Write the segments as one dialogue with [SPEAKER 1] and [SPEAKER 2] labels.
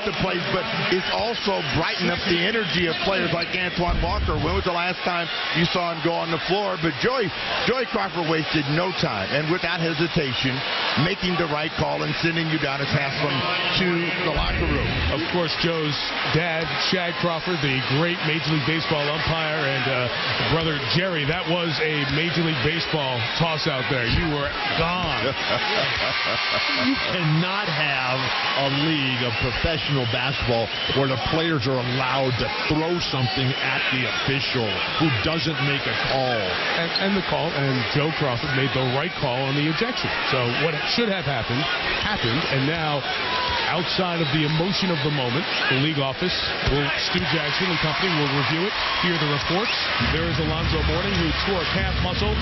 [SPEAKER 1] the plays, but it's also brighten up the energy of players like Antoine Walker. When was the last time you saw him go on the floor? But Joey Crawford wasted no time, and without hesitation, making the right call and sending Udonis Haslem to the locker room.
[SPEAKER 2] Of course, Joe's dad, Shag Crawford, the great Major League Baseball umpire, and brother Jerry, that was a Major League Baseball toss out there. You were gone.
[SPEAKER 3] You cannot have a league of professional basketball where the players are allowed to throw something at the official who doesn't make a call.
[SPEAKER 2] And the call, and Joe Crawford made the right call on the ejection. So what should have happened, and now, outside of the emotion of the moment, the league office, Stu Jackson and company will review it, hear the reports. There is Alonzo Mourning, who tore a calf muscle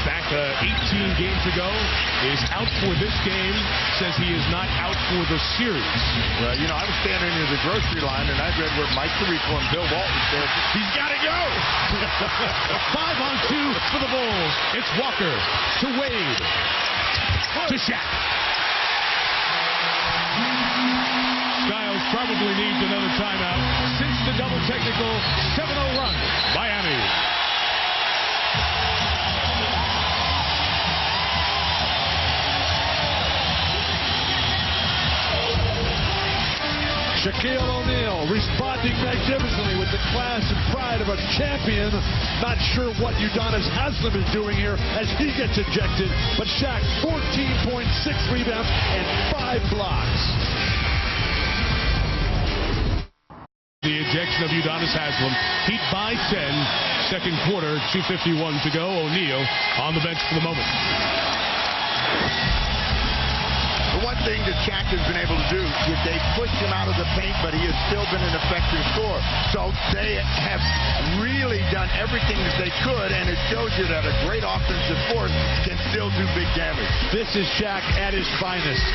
[SPEAKER 2] back 18 games ago, is out for this game, says he is not out for the series.
[SPEAKER 1] Well, you know, I was standing near the grocery line, and I read where Mike Tirico and Bill Walton said, he's got to go!
[SPEAKER 2] 5-on-2 for the Bulls. It's Walker to Wade to Shaq. Skiles probably needs another timeout since the double technical 7-0 run. Miami.
[SPEAKER 4] Shaquille O'Neal responding magnificently with the class and pride of a champion. Not sure what Udonis Haslem is doing here as he gets ejected. But Shaq, 14.6 rebounds and 5 blocks.
[SPEAKER 2] The ejection of Udonis Haslem. Heat by 10. Second quarter, 2:51 to go. O'Neal on the bench for the moment.
[SPEAKER 1] The one thing that Shaq has been able to do is they pushed him out of the paint, but he has still been an effective scorer. So they have really done everything that they could, and it shows you that a great offensive force can still do big damage.
[SPEAKER 4] This is Shaq at his finest.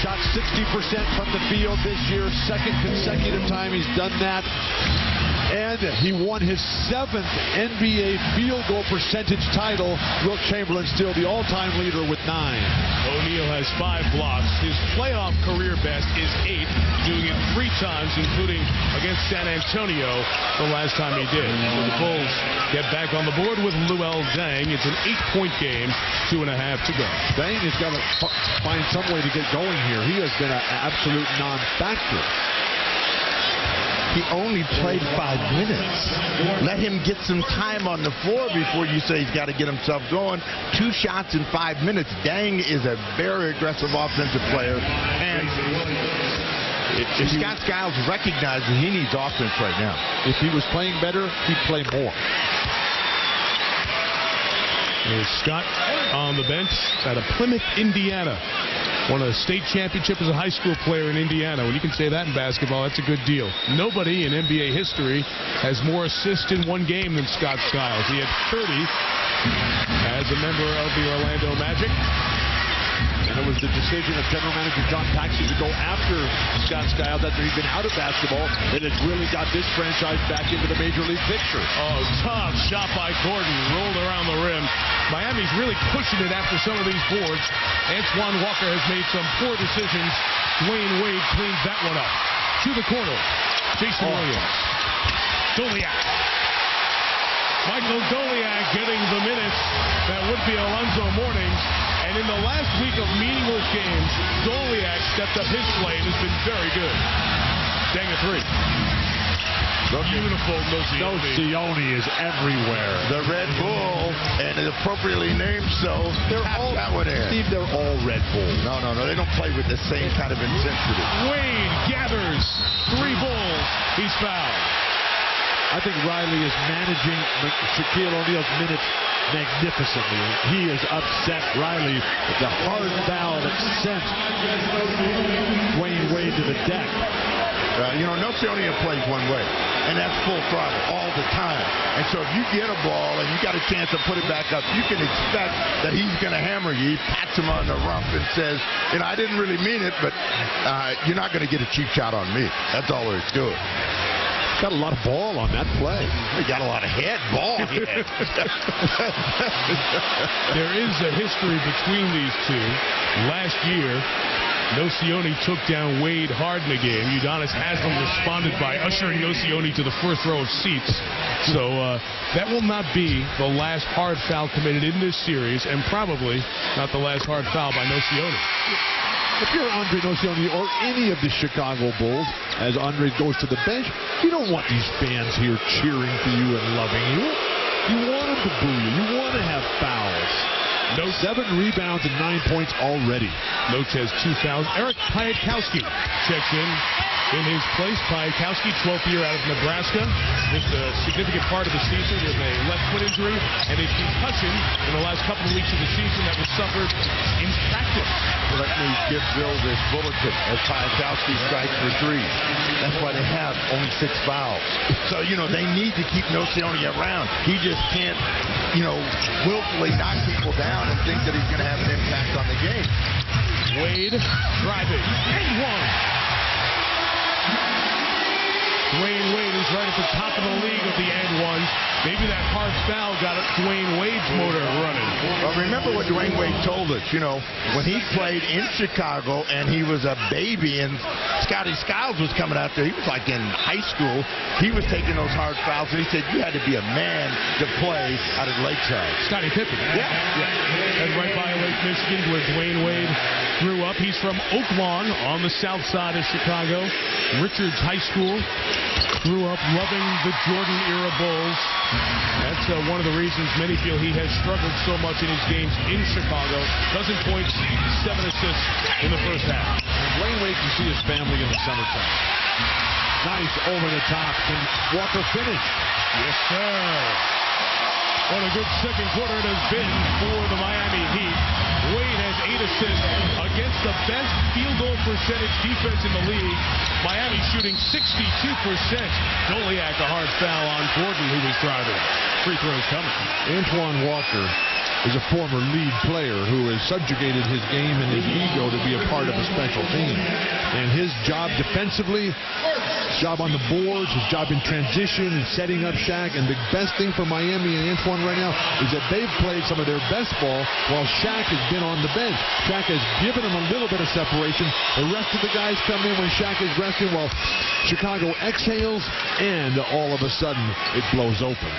[SPEAKER 4] Shot 60% from the field this year. Second consecutive time he's done that. And he won his 7th NBA field goal percentage title. Wilt Chamberlain still the all-time leader with 9.
[SPEAKER 2] O'Neal has 5 blocks. His playoff career best is 8, doing it 3 times, including against San Antonio the last time he did. So the Bulls get back on the board with Luol Deng. It's an 8-point game, 2.5 to go.
[SPEAKER 4] Deng has got to find some way to get going here. He has been an absolute non-factor.
[SPEAKER 1] He only played 5 minutes. Let him get some time on the floor before you say he's got to get himself going. 2 shots in 5 minutes. Deng is a very aggressive offensive player. And Scott Skiles recognizes he needs offense right now.
[SPEAKER 4] If he was playing better, he'd play more.
[SPEAKER 2] There's Scott on the bench out of Plymouth, Indiana. Won a state championship as a high school player in Indiana. When you can say that in basketball, that's a good deal. Nobody in NBA history has more assists in one game than Scott Skiles. He had 30 as a member of the Orlando Magic.
[SPEAKER 4] And it was the decision of general manager John Paxson to go after Scott Skiles after he'd been out of basketball, and it really got this franchise back into the major league picture.
[SPEAKER 2] Oh, tough shot by Gordon. Rolled around the rim. Miami's really pushing it after some of these boards. Antoine Walker has made some poor decisions. Dwayne Wade cleans that one up. To the corner. Jason Williams. Doliak. Michael Doliak getting the minutes that would be Alonzo Mourning. And in the last week of meaningless games, Doliak stepped up his play and has been very good. Dang a 3. Beautiful
[SPEAKER 4] Nocioni is everywhere.
[SPEAKER 1] The Red Bull, and appropriately named so.
[SPEAKER 4] They're all
[SPEAKER 1] that one in.
[SPEAKER 4] Steve, they're all Red Bull.
[SPEAKER 1] No. They don't play with the same kind of intensity.
[SPEAKER 2] Wade gathers 3 Bulls. He's fouled.
[SPEAKER 4] I think Riley is managing Shaquille O'Neal's minutes magnificently. He is upset Riley with the hard foul that sent Dwayne Wade to the deck.
[SPEAKER 1] Nocioni plays one way, and that's full throttle all the time. And so if you get a ball and you got a chance to put it back up, you can expect that he's going to hammer you. He pats him on the rump and says, I didn't really mean it, but you're not going to get a cheap shot on me. That's all there's to it.
[SPEAKER 4] Got a lot of ball on that play.
[SPEAKER 1] He got a lot of ball head.
[SPEAKER 2] There is a history between these two. Last year, Nocioni took down Wade hard in the game. Udonis Haslem responded by ushering Nocioni to the first row of seats. So that will not be the last hard foul committed in this series, and probably not the last hard foul by Nocioni.
[SPEAKER 4] If you're Andre Nocioni or any of the Chicago Bulls, as Andre goes to the bench, you don't want these fans here cheering for you and loving you. You want them to boo you. You want to have fouls.
[SPEAKER 2] No.
[SPEAKER 4] 7 rebounds and 9 points already.
[SPEAKER 2] Notes has 2 fouls. Eric Piatkowski checks in his place. Piatkowski, 12th year out of Nebraska, missed a significant part of the season with a left foot injury and a concussion in the last couple of weeks of the season that was suffered in practice.
[SPEAKER 1] Let me give Bill this bulletin as Piatkowski strikes for 3. That's why they have only 6 fouls. So, they need to keep Nocioni around. He just can't, willfully knock people down and think that he's going to have an impact on the game.
[SPEAKER 2] Wade driving and one. Dwayne Wade is right at the top of the league of the and ones. Maybe that hard foul got Dwayne Wade's motor running.
[SPEAKER 1] Well, remember what Dwayne Wade told us, when he played in Chicago and he was a baby and Scotty Skiles was coming out there, he was like in high school, he was taking those hard fouls, and he said you had to be a man to play out of Lakeside.
[SPEAKER 2] Scottie Pippen.
[SPEAKER 1] Yeah.
[SPEAKER 2] And right by Lake Michigan where Dwayne Wade grew up. He's from Oak Lawn on the south side of Chicago. Richards High School. Grew up loving the Jordan-era Bulls. That's one of the reasons many feel he has struggled so much in his games in Chicago. 12 points, 7 assists in the first half.
[SPEAKER 4] Dwayne Wade can see his family in the summertime. Nice over the top. Can Walker finish?
[SPEAKER 2] Yes, sir. What a good second quarter it has been for the Miami Heat. Wade has 8 assists against the best field goal percentage defense in the league. Miami shooting 62%. Joliak a hard foul on Gordon, who was driving. Free throws coming.
[SPEAKER 4] Antoine Walker is a former lead player who has subjugated his game and his ego to be a part of a special team. And his job defensively, his job on the boards, his job in transition and setting up Shaq. And the best thing for Miami and Antoine right now is that they've played some of their best ball while Shaq has been on the bench. Shaq has given them a little bit of separation. The rest of the guys come in when Shaq is resting while Chicago exhales, and all of a sudden it blows open.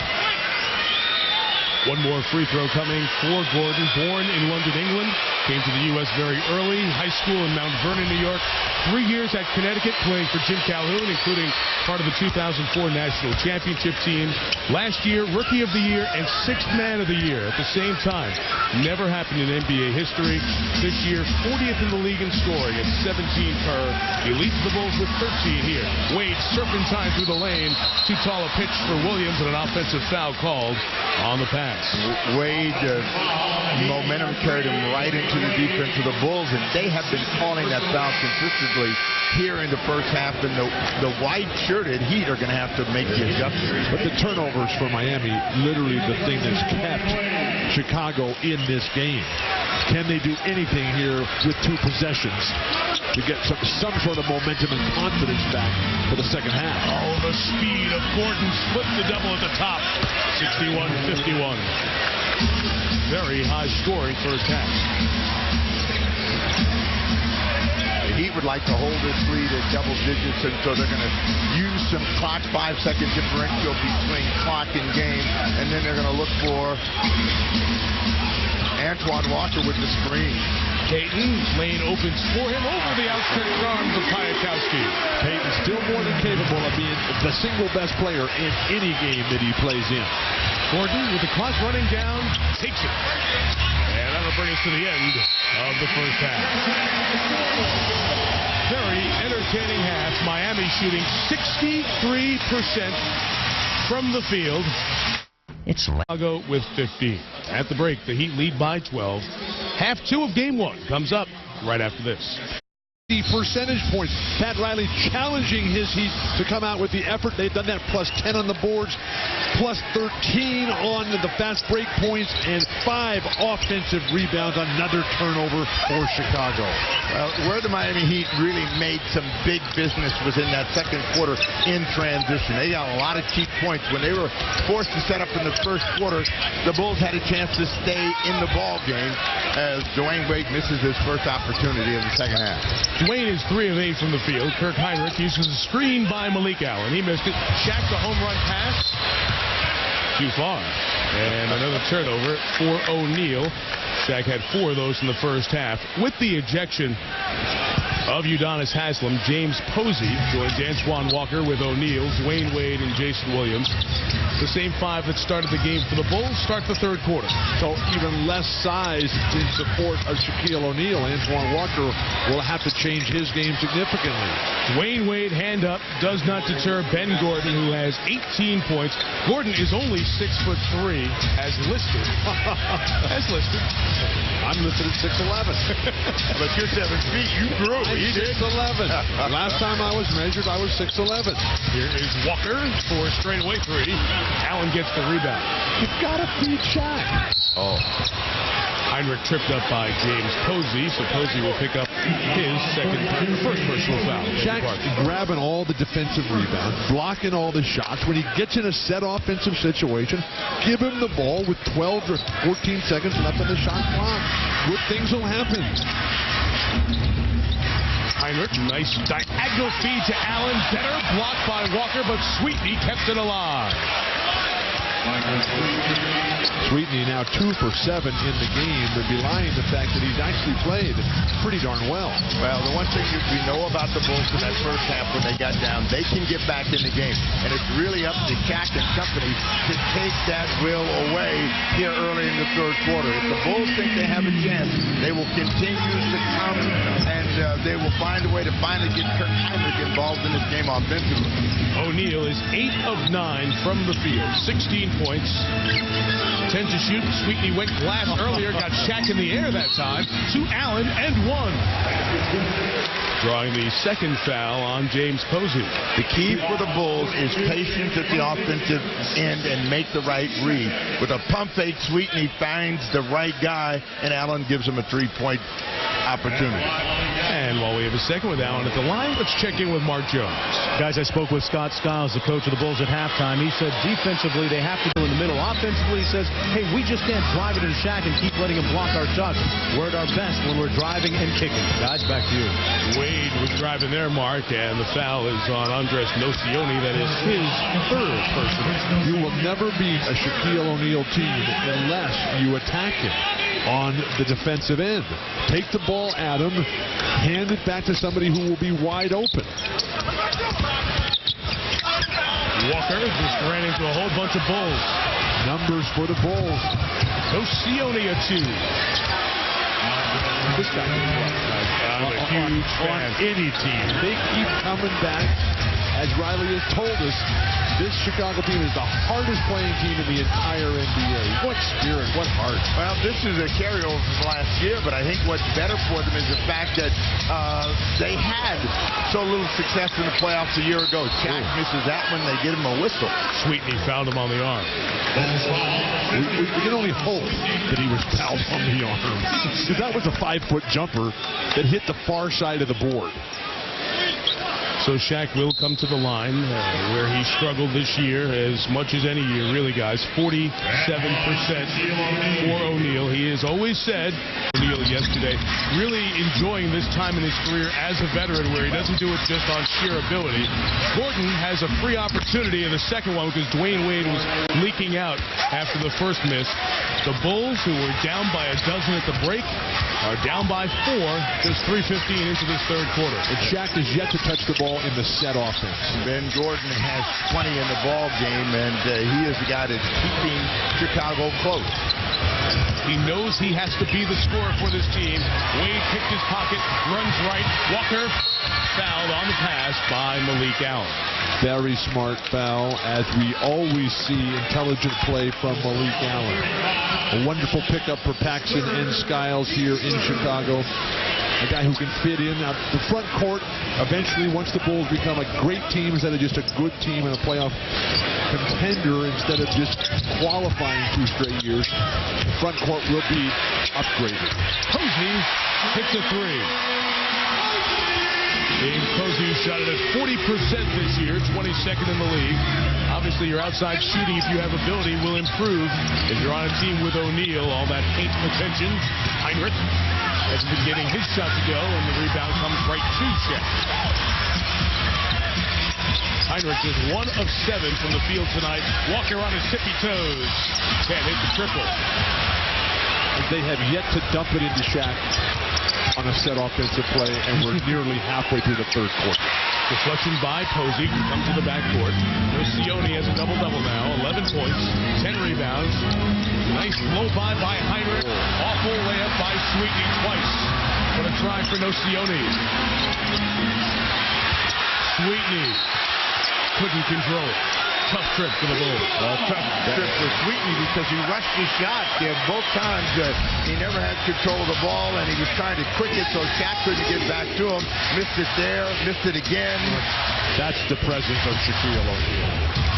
[SPEAKER 2] One more free throw coming for Gordon. Born in London, England. Came to the U.S. very early. High school in Mount Vernon, New York. 3 years at Connecticut playing for Jim Calhoun, including part of the 2004 National Championship team. Last year, Rookie of the Year and 6th Man of the Year at the same time. Never happened in NBA history. This year, 40th in the league in scoring at 17 per. He leads the Bulls with 13 here. Wade serpentine through the lane. Too tall a pitch for Williams, and an offensive foul called on the pass.
[SPEAKER 1] Wade, momentum carried him right into the defense of the Bulls, and they have been calling that foul consistently here in the first half, and the white-shirted Heat are going to have to make the adjustments.
[SPEAKER 4] But the turnovers for Miami, literally the thing that's kept Chicago in this game. Can they do anything here with 2 possessions to get some sort of momentum and confidence back for the second half?
[SPEAKER 2] Oh, the speed of Gordon splits the double at the top. 61-51. Very high scoring first half.
[SPEAKER 1] The Heat would like to hold this lead at double digits, and so they're going to use some clock, 5-second differential between clock and game, and then they're going to look for Antoine Walker with the screen.
[SPEAKER 2] Payton, lane opens for him over the outstretched arms of Piatkowski.
[SPEAKER 4] Payton still more than capable of being the single best player in any game that he plays in.
[SPEAKER 2] Gordon, with the clock running down, takes it. And that'll bring us to the end of the first half. Very entertaining half. Miami shooting 63% from the field.
[SPEAKER 5] It's
[SPEAKER 2] Chicago with 15. At the break, the Heat lead by 12. Half 2 of game 1 comes up right after this.
[SPEAKER 4] percentage points. Pat Riley challenging his Heat to come out with the effort. They've done that. Plus 10 on the boards, plus 13 on the fast break points, and 5 offensive rebounds. Another turnover for Chicago.
[SPEAKER 1] Where the Miami Heat really made some big business was in that second quarter in transition. They got a lot of cheap points. When they were forced to set up in the first quarter, the Bulls had a chance to stay in the ball game as Dwayne Wade misses his first opportunity in the second half.
[SPEAKER 2] Dwayne is 3 of 8 from the field. Kirk Hinrich uses a screen by Malik Allen. He missed it. Shaq, the home run pass. Too far. And another turnover for O'Neal. Shaq had 4 of those in the first half. With the ejection of Udonis Haslem, James Posey joins Antoine Walker with O'Neal, Dwayne Wade, and Jason Williams. The same 5 that started the game for the Bulls start the third quarter.
[SPEAKER 4] So even less size in support of Shaquille O'Neal. Antoine Walker will have to change his game significantly.
[SPEAKER 2] Dwayne Wade, hand up, does not deter Ben Gordon, who has 18 points. Gordon is only 6'3", as listed. As listed.
[SPEAKER 4] I'm listed at 6'11".
[SPEAKER 1] But you're 7 feet. You grew.
[SPEAKER 4] I'm 6'11". Last time I was measured, I was 6'11".
[SPEAKER 2] Here is Walker for a straightaway 3. Allen gets the rebound.
[SPEAKER 4] You've got to feed Shaq.
[SPEAKER 1] Oh.
[SPEAKER 2] Hinrich tripped up by James Posey, so Posey will pick up his first personal foul.
[SPEAKER 4] Shaq grabbing all the defensive rebounds, blocking all the shots. When he gets in a set offensive situation, give him the ball with 12 or 14 seconds left on the shot clock. Good things will happen.
[SPEAKER 2] Hinrich, nice diagonal feed to Allen. Better blocked by Walker, but Sweetney kept it alive.
[SPEAKER 4] Sweetney now 2 for 7 in the game, but belying the fact that he's actually played pretty darn well.
[SPEAKER 1] Well, the one thing we know about the Bulls in that first half when they got down, they can get back in the game. And it's really up to Shaq and company to take that will away here early in the third quarter. If the Bulls think they have a chance, they will continue to come and they will find a way to finally get Kirk Hinrich involved in this game offensively.
[SPEAKER 2] O'Neal is 8 of 9 from the field, 16 points. 10 to shoot. Sweetney went glass earlier, got Shaq in the air that time. To Allen and 1. Drawing the second foul on James Posey.
[SPEAKER 1] The key for the Bulls is patience at the offensive end and make the right read. With a pump fake, Sweetney finds the right guy, and Allen gives him a 3-point opportunity.
[SPEAKER 2] And while we have a second with Allen at the line, let's check in with Mark Jones.
[SPEAKER 5] Guys, I spoke with Scott Skiles, the coach of the Bulls, at halftime. He said defensively they have to go in the middle. Offensively, he says, hey, we just can't drive it into Shaq and keep letting him block our shots. We're at our best when we're driving and kicking. Guys, back to you.
[SPEAKER 2] Wade was driving there, Mark, and the foul is on Andres Nocioni. That is his third personal.
[SPEAKER 4] You will never beat a Shaquille O'Neal team unless you attack him on the defensive end. Take the ball at him, hand it back to somebody who will be wide open.
[SPEAKER 2] Walker just ran into a whole bunch of Bulls.
[SPEAKER 4] Numbers for the Bulls.
[SPEAKER 2] Nocioni a 2.
[SPEAKER 4] This guy
[SPEAKER 2] I'm a huge fan.
[SPEAKER 4] On any team. They keep coming back. As Riley has told us, this Chicago team is the hardest playing team in the entire NBA. What spirit, what heart.
[SPEAKER 1] Well, this is a carryover from last year, but I think what's better for them is the fact that they had so little success in the playoffs a year ago. Shaq misses that one, they get him a whistle.
[SPEAKER 2] Sweetney fouled him on the arm.
[SPEAKER 4] We can only hope that he was fouled on the arm. Because that was a 5-foot jumper that hit the far side of the board.
[SPEAKER 2] So Shaq will come to the line where he struggled this year as much as any year, really, guys. 47% for O'Neal. He has always said, O'Neal yesterday, really enjoying this time in his career as a veteran where he doesn't do it just on sheer ability. Gordon has a free opportunity in the second one because Dwayne Wade was leaking out after the first miss. The Bulls, who were down by a dozen at the break, are down by 4, just 3:15 into this third quarter.
[SPEAKER 4] And Shaq is yet to touch the ball in the set offense.
[SPEAKER 1] Ben Gordon has 20 in the ball game, and he is the guy that's keeping Chicago close.
[SPEAKER 2] He knows he has to be the scorer for this team. Wade picked his pocket, runs right. Walker fouled on the pass by Malik Allen.
[SPEAKER 4] Very smart foul, as we always see intelligent play from Malik Allen. A wonderful pickup for Paxson and Skiles here in Chicago. a guy who can fit in. Now, the front court, eventually, once the Bulls become a great team instead of just a good team and a playoff contender instead of just qualifying 2 straight years, the front court will be upgraded.
[SPEAKER 2] Posey hits a 3. James Posey shot it at 40% this year, 22nd in the league. Obviously, your outside shooting, if you have ability, will improve. If you're on a team with O'Neal, all that paint attention. Hinrich has been getting his shot to go, and the rebound comes right to Shaq. Hinrich is 1 of 7 from the field tonight. Walker on his tippy toes. Can't hit the triple.
[SPEAKER 4] They have yet to dump it into Shaq on a set offensive play, and we're nearly halfway through the third quarter.
[SPEAKER 2] Deflection by Posey, comes to the backcourt. Nocioni has a double-double now, 11 points, 10 rebounds. Nice blow-by Hinrich. Awful layup by Sweetney twice. What a try for Nocioni. Sweetney couldn't control it. Tough trip for the Bulls.
[SPEAKER 1] Tough trip for Sweetney because he rushed his shot. Both times he never had control of the ball, and he was trying to quick it so Shaq couldn't get back to him. Missed it there, missed it again.
[SPEAKER 4] That's the presence of Shaquille O'Neal.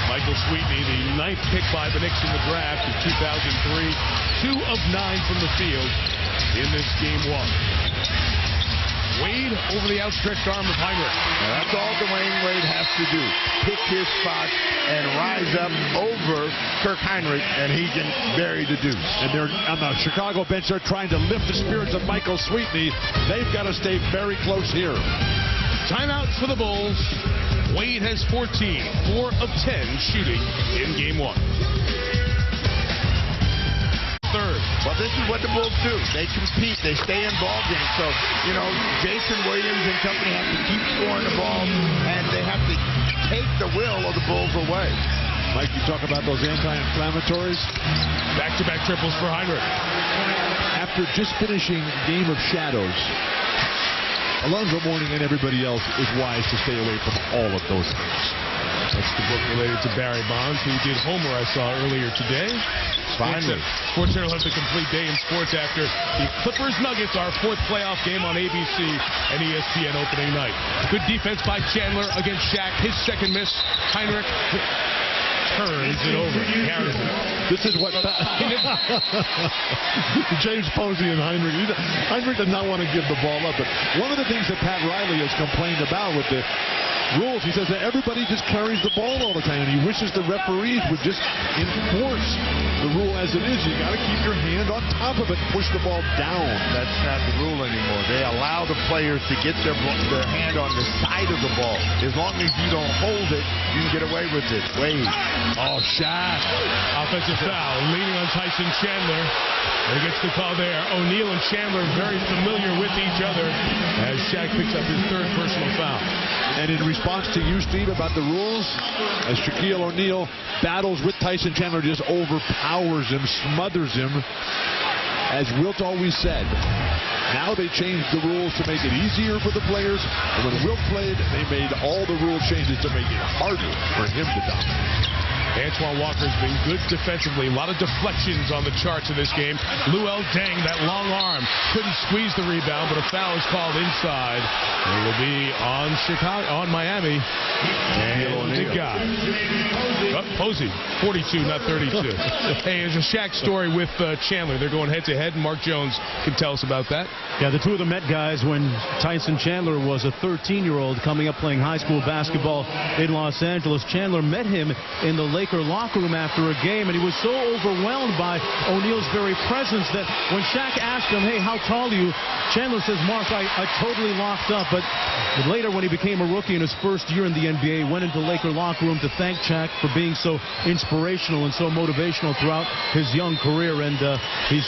[SPEAKER 2] Michael Sweetney, the 9th pick by the Knicks in the draft in 2003. 2 of 9 from the field in this game 1. Wade over the outstretched arm of Hinrich.
[SPEAKER 1] Now that's all Dwayne Wade has to do. Pick his spot and rise up over Kirk Hinrich, and he can bury the deuce.
[SPEAKER 4] And they're on the Chicago bench. They're trying to lift the spirits of Michael Sweetney. They've got to stay very close here.
[SPEAKER 2] Timeout for the Bulls. Wade has 14, 4 of 10 shooting in game 1. Third.
[SPEAKER 1] Well, this is what the Bulls do. They compete. They stay in ball games. So, you know, Jason Williams and company have to keep scoring the ball, and they have to take the will of the Bulls away.
[SPEAKER 4] Mike, you talk about those anti-inflammatories.
[SPEAKER 2] Back-to-back triples for Hinrich.
[SPEAKER 4] After just finishing Game of Shadows, Alonzo Mourning and everybody else is wise to stay away from all of those things.
[SPEAKER 2] That's the book related to Barry Bonds, who did Homer, I saw earlier today.
[SPEAKER 1] Finally.
[SPEAKER 2] SportsCenter will have the complete day in sports after the Clippers-Nuggets, our 4th playoff game on ABC and ESPN opening night. Good defense by Chandler against Shaq. His second miss. Hinrich turns it over.
[SPEAKER 4] This is what James Posey and Hinrich. Hinrich does not want to give the ball up. But one of the things that Pat Riley has complained about with the rules, he says that everybody just carries the ball all the time, and he wishes the referees would just enforce the rule as it is. You got to keep your hand on top of it, push the ball down.
[SPEAKER 1] That's not the rule anymore. They allow the players to get their hand on the side of the ball. As long as you don't hold it, you can get away with it. Wade.
[SPEAKER 2] Oh, Shaq. Offensive foul, leaning on Tyson Chandler. And he gets the call there. O'Neal and Chandler very familiar with each other as Shaq picks up his 3rd personal foul.
[SPEAKER 4] And in response to you, Steve, about the rules, as Shaquille O'Neal battles with Tyson Chandler, just overpowers him, smothers him. As Wilt always said, now they changed the rules to make it easier for the players. And when Wilt played, they made all the rule changes to make it harder for him to dominate.
[SPEAKER 2] Antoine Walker's been good defensively. A lot of deflections on the charts of this game. Luol Deng, that long arm, couldn't squeeze the rebound, but a foul is called inside. It will be on Miami. And the guy. Posey, 42, not 32. Hey, there's a Shaq story with Chandler. They're going head-to-head, and Mark Jones can tell us about that.
[SPEAKER 5] Yeah, the two of them met, guys, when Tyson Chandler was a 13-year-old coming up playing high school basketball in Los Angeles. Chandler met him in the Laker locker room after a game, and he was so overwhelmed by O'Neal's very presence that when Shaq asked him, hey, how tall are you? Chandler says, Mark, I totally locked up. But later, when he became a rookie in his first year in the NBA, went into the Laker locker room to thank Shaq for being so inspirational and so motivational throughout his young career, and he's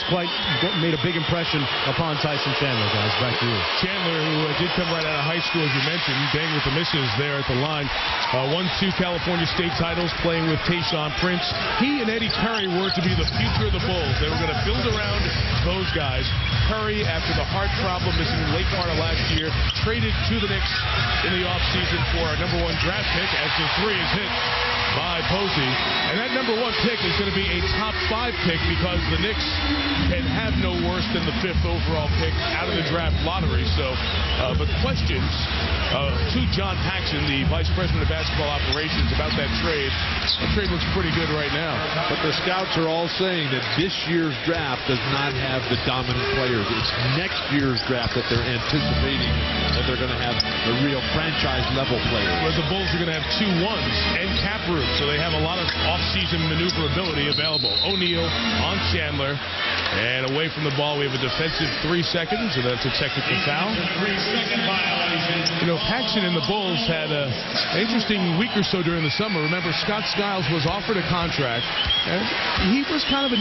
[SPEAKER 5] made a big impression upon Tyson Chandler, guys. Back to you.
[SPEAKER 2] Chandler, who did come right out of high school, as you mentioned, Dang with the misses there at the line. Won 2 California state titles playing with Tayshaun Prince. He and Eddie Curry were to be the future of the Bulls. They were going to build around those guys. Curry, after the heart problem, missing the late part of last year, traded to the Knicks in the offseason for a #1 draft pick as the 3 is hit. by Posey. And that number 1 pick is going to be a top 5 pick because the Knicks can have no worse than the 5th overall pick out of the draft lottery. So, but questions to John Paxson, the Vice President of Basketball Operations, about that trade. The trade looks pretty good right now.
[SPEAKER 4] But the scouts are all saying that this year's draft does not have the dominant players. It's next year's draft that they're anticipating that they're going to have the real franchise-level players.
[SPEAKER 2] Where the Bulls are going to have 2 1s and cap room, so they have a lot of off-season maneuverability available. O'Neal on Chandler, and away from the ball, we have a defensive 3 seconds, and that's a technical foul. You know, Paxson and the Bulls had an interesting week or so during the summer. Remember, Scott Skiles was offered a contract, and he was kind of,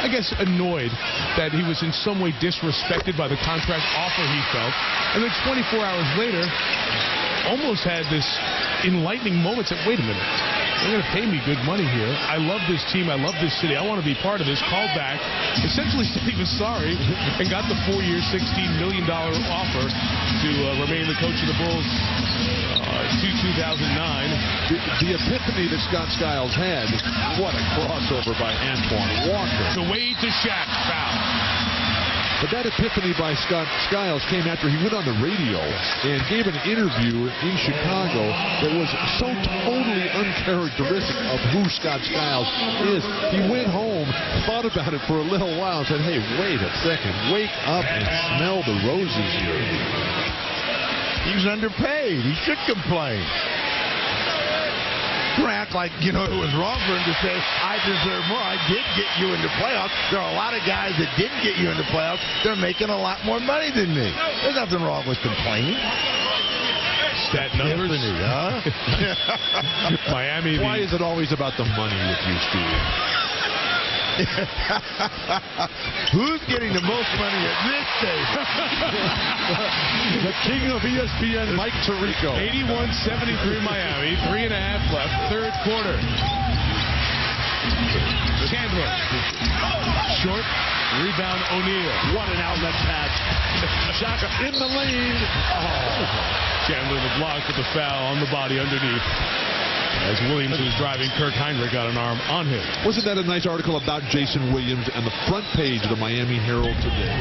[SPEAKER 2] I guess, annoyed that he was in some way disrespected by the contract offer he felt. And then 24 hours later, almost had this enlightening moment. Said, wait a minute, they're going to pay me good money here. I love this team. I love this city. I want to be part of this. Called back, essentially said he was sorry, and got the 4-year, $16 million offer to remain the coach of the Bulls to 2009.
[SPEAKER 4] The epiphany that Scott Skiles had, what a crossover by Antoine Walker.
[SPEAKER 2] The Wade to Shaq foul.
[SPEAKER 4] But that epiphany by Scott Skiles came after he went on the radio and gave an interview in Chicago that was so totally uncharacteristic of who Scott Skiles is. He went home, thought about it for a little while, and said, hey, wait a second, wake up and smell the roses here.
[SPEAKER 1] He's underpaid. He should complain. Don't act like, you know, it was wrong for him to say, I deserve more. I did get you into playoffs. There are a lot of guys that didn't get you into playoffs. They're making a lot more money than me. There's nothing wrong with complaining.
[SPEAKER 2] Stat numbers.
[SPEAKER 1] Huh?
[SPEAKER 2] Miami.
[SPEAKER 4] Why is it always about the money with you, Steve?
[SPEAKER 1] Who's getting the most money at this table?
[SPEAKER 4] The king of ESPN, Mike Tirico.
[SPEAKER 2] 81-73 Miami. 3.5 left. Third quarter. Chandler. Short. Rebound O'Neal.
[SPEAKER 4] What an outlet pass. Shot in the lane. Oh.
[SPEAKER 2] Chandler the block with the foul on the body underneath. As Williams was driving, Kirk Heinrich got an arm on him.
[SPEAKER 4] Wasn't that a nice article about Jason Williams and the front page of the Miami Herald today?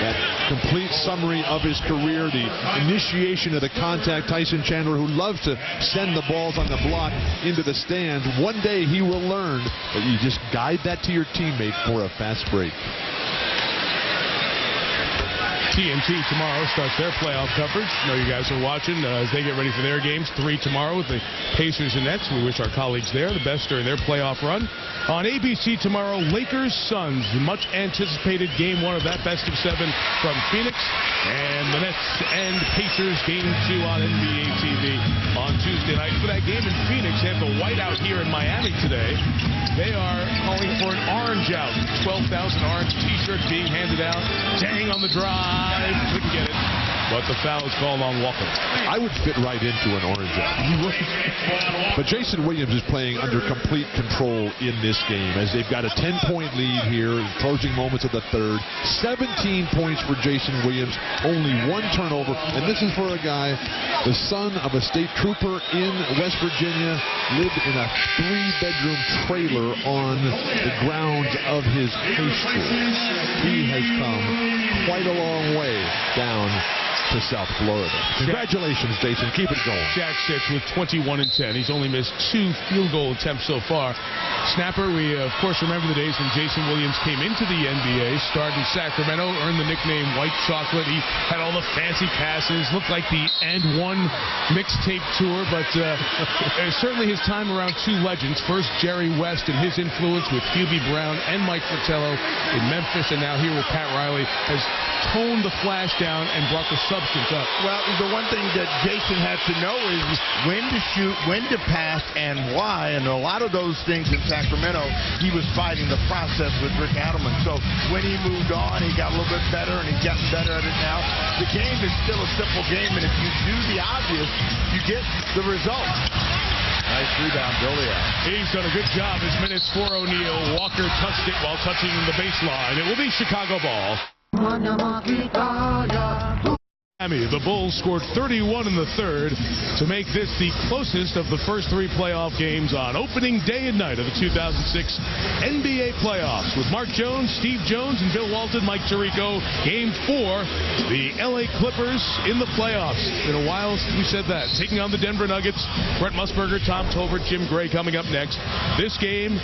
[SPEAKER 4] That complete summary of his career, the initiation of the contact. Tyson Chandler, who loves to send the balls on the block into the stands. One day he will learn that you just guide that to your teammate for a fast break.
[SPEAKER 2] TNT tomorrow starts their playoff coverage. I know you guys are watching as they get ready for their games. 3 tomorrow with the Pacers and Nets. We wish our colleagues there the best during their playoff run. On ABC tomorrow, Lakers-Suns, the much-anticipated Game 1 of that best of 7 from Phoenix. And the Nets and Pacers Game 2 on NBA TV on Tuesday night. For that game in Phoenix, they have the whiteout here in Miami today. They are calling for an orange out. 12,000 orange T-shirts being handed out. Dang on the drive. Couldn't get it. But the foul is called on Walker.
[SPEAKER 4] I would fit right into an orange out. But Jason Williams is playing under complete control in this game as they've got a 10-point lead here in closing moments of the third. 17 points for Jason Williams, only 1 turnover. And this is for a guy, the son of a state trooper in West Virginia, lived in a 3-bedroom trailer on the grounds of his high school. He has come quite a long way down to South Florida. Congratulations, Jason. Keep it going.
[SPEAKER 2] Jack sits with 21 and 10. He's only missed 2 field goal attempts so far. Snapper, we of course remember the days when Jason Williams came into the NBA, started in Sacramento, earned the nickname White Chocolate. He had all the fancy passes, looked like the And One mixtape tour, but certainly his time around 2 legends. First, Jerry West and his influence with Hubie Brown and Mike Fratello in Memphis, and now here with Pat Riley, has toned the flash down and brought the substance up.
[SPEAKER 1] Well, the one thing that Jason has to know is when to shoot, when to pass, and why. And a lot of those things in Sacramento, he was fighting the process with Rick Adelman. So when he moved on, he got a little bit better, and he's gotten better at it now. The game is still a simple game, and if you do the obvious, you get the result. Nice rebound, Joliet.
[SPEAKER 2] He's done a good job. His minutes for O'Neal. Walker touched it while touching the baseline. It will be Chicago ball. The Bulls scored 31 in the third to make this the closest of the first three playoff games on opening day and night of the 2006 NBA playoffs. With Mark Jones, Steve Jones, and Bill Walton, Mike Tirico, Game 4, the LA Clippers in the playoffs. Been a while since we said that. Taking on the Denver Nuggets, Brent Musburger, Tom Tolbert, Jim Gray coming up next. This game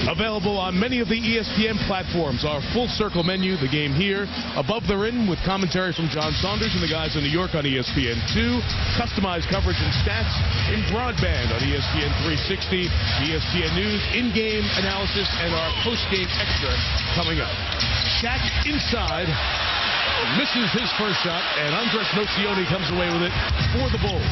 [SPEAKER 2] available on many of the ESPN platforms. Our full circle menu, the game here, Above the Rim with commentary from John Saunders and the guys in New York on ESPN2, customized coverage and stats in broadband on ESPN 360, ESPN News, in-game analysis, and our post-game extra coming up. Shaq inside, misses his first shot, and Andres Nocioni comes away with it for the Bulls.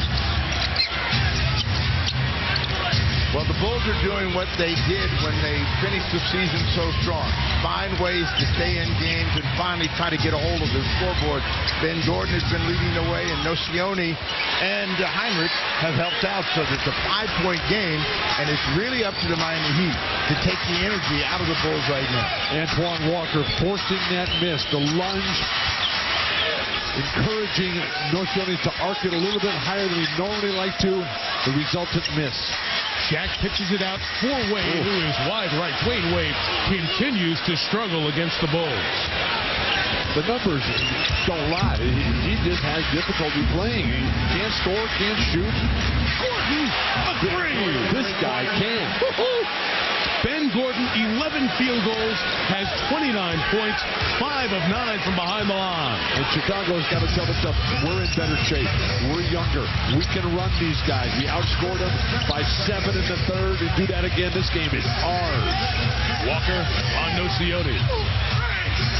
[SPEAKER 1] Well, the Bulls are doing what they did when they finished the season so strong. Find ways to stay in games and finally try to get a hold of the scoreboard. Ben Gordon has been leading the way, and Nocioni and Heinrich have helped out. So it's a 5-point game, and it's really up to the Miami Heat to take the energy out of the Bulls right now.
[SPEAKER 4] Antoine Walker forcing that miss. The lunge, encouraging Nocioni to arc it a little bit higher than he'd normally like to. The resultant miss.
[SPEAKER 2] Shaq pitches it out for Wade, who is wide right. Dwayne Wade continues to struggle against the Bulls.
[SPEAKER 4] The numbers don't lie. He just has difficulty playing. He can't score, can't shoot.
[SPEAKER 2] Gordon, a three.
[SPEAKER 4] This guy can.
[SPEAKER 2] Ben Gordon, 11 field goals, has 29 points, 5 of 9 from behind the line.
[SPEAKER 4] And Chicago's got to tell itself, we're in better shape. We're younger. We can run these guys. We outscored them by 7 in the third, and do that again. This game is ours.
[SPEAKER 2] Walker on Nocioni.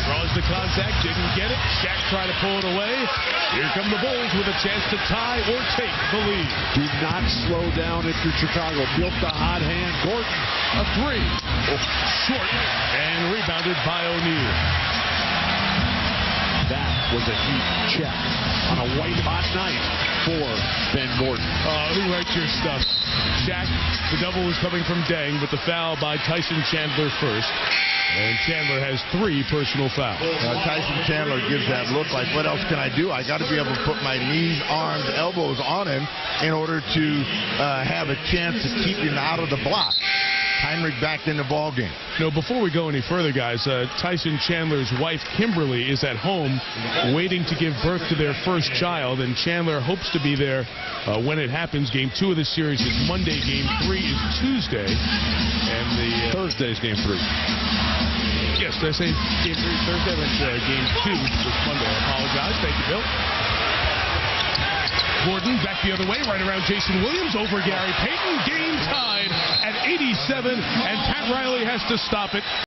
[SPEAKER 2] Draws the contact, didn't get it. Shaq tried to pull it away. Here come the Bulls with a chance to tie or take the lead.
[SPEAKER 4] Do not slow down if you're Chicago. Built the hot hand. Gordon,
[SPEAKER 2] a three. Short and rebounded by O'Neal.
[SPEAKER 4] That was a Heat check on a white-hot night for Ben Gordon.
[SPEAKER 2] Who writes your stuff? Shaq, the double was coming from Deng, but the foul by Tyson Chandler first. And Chandler has 3 personal fouls.
[SPEAKER 1] Tyson Chandler gives that look like, what else can I do? I got to be able to put my knees, arms, elbows on him in order to have a chance to keep him out of the block. Heinrich back in the ball game.
[SPEAKER 2] No, before we go any further, guys, Tyson Chandler's wife, Kimberly, is at home waiting to give birth to their first child, and Chandler hopes to be there when it happens. Game 2 of the series is Monday. Game 3 is Tuesday. And the
[SPEAKER 4] Thursday's Game 3.
[SPEAKER 2] Yes, did I say Game 3 is Thursday? That's Game 2 this Monday. I apologize. Thank you, Bill. Gordon back the other way, right around Jason Williams, over Gary Payton. Game tied at 87, and Pat Riley has to stop it.